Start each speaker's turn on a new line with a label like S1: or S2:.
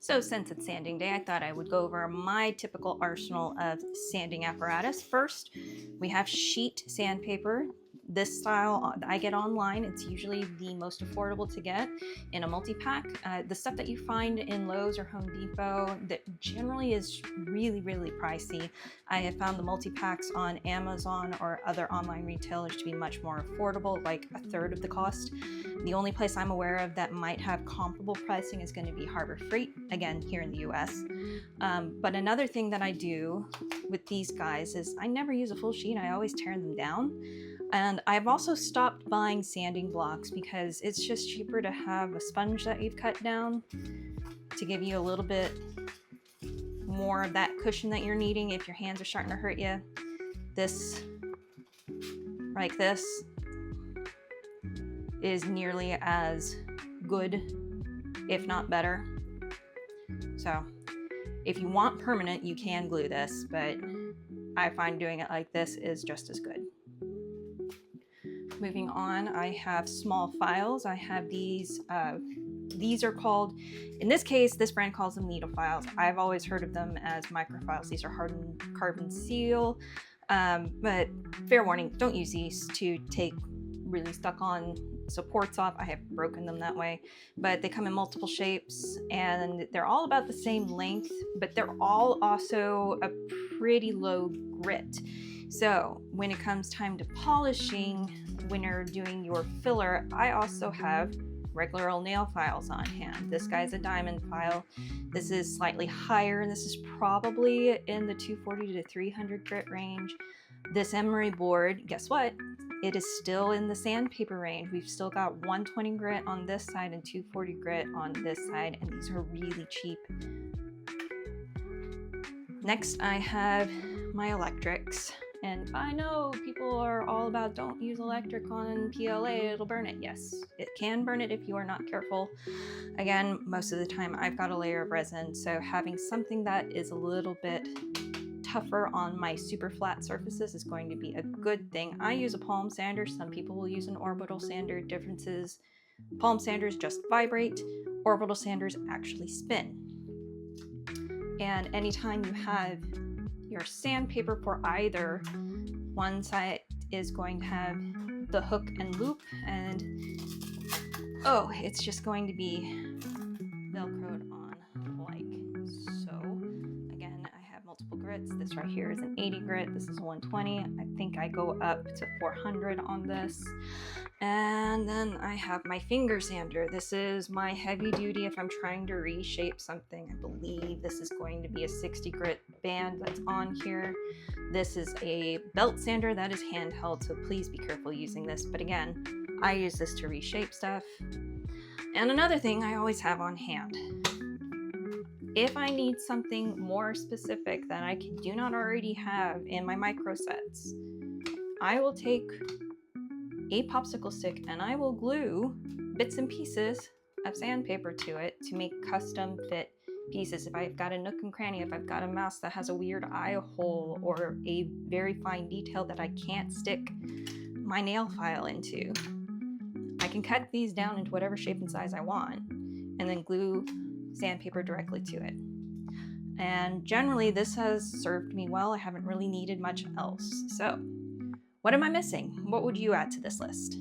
S1: So since it's sanding day, I thought I would go over my typical arsenal of sanding apparatus. First, we have sheet sandpaper. This style I get online. It's usually the most affordable to get in a multi-pack. The stuff that you find in Lowe's or Home Depot that generally is really pricey. I have found the multi-packs on Amazon or other online retailers to be much more affordable, like a third of the cost. The only place I'm aware of that might have comparable pricing is going to be Harbor Freight, again, here in the US. But another thing that I do with these guys is I never use a full sheet. I always tear them down. And I've also stopped buying sanding blocks because it's just cheaper to have a sponge that you've cut down to give you a little bit more of that cushion that you're needing if your hands are starting to hurt you. This, like this, is nearly as good, if not better. So if you want permanent, you can glue this, but I find doing it like this is just as good. Moving on, I have small files. I have these are called, in this case, this brand calls them needle files. I've always heard of them as microfiles. These are hardened carbon steel, but fair warning, don't use these to take really stuck on supports off. I have broken them that way, but they come in multiple shapes and they're all about the same length, but they're all also a pretty low grit. So when it comes time to polishing, when you're doing your filler, I also have regular old nail files on hand. This guy's a diamond file. This is slightly higher, and this is probably in the 240 to 300 grit range. This emery board, guess what? It is still in the sandpaper range. We've still got 120 grit on this side and 240 grit on this side, and these are really cheap. Next, I have my electrics. And I know people are all about don't use electric on PLA, it'll burn it. Yes, it can burn it if you are not careful. Again, most of the time I've got a layer of resin, so having something that is a little bit tougher on my super flat surfaces is going to be a good thing. I use a palm sander. Some people will use an orbital sander. Differences, palm sanders just vibrate, orbital sanders actually spin. And anytime you have your sandpaper for either, one side is going to have the hook and loop, and oh, it's just going to be velcroed on like so. Again, I have multiple grits. This right here is an 80 grit. This is 120. I think I go up to 400 on this. And then I have my finger sander. This is my heavy duty if I'm trying to reshape something. I believe this is going to be a 60 grit band that's on here. This is a belt sander that is handheld, so please be careful using this. But again, I use this to reshape stuff. And another thing I always have on hand. If I need something more specific that I do not already have in my micro sets, I will take a popsicle stick and I will glue bits and pieces of sandpaper to it to make custom fit pieces. If I've got a nook and cranny, if I've got a mouse that has a weird eye hole or a very fine detail that I can't stick my nail file into, I can cut these down into whatever shape and size I want and then glue sandpaper directly to it. And generally this has served me well. I haven't really needed much else. So what am I missing? What would you add to this list?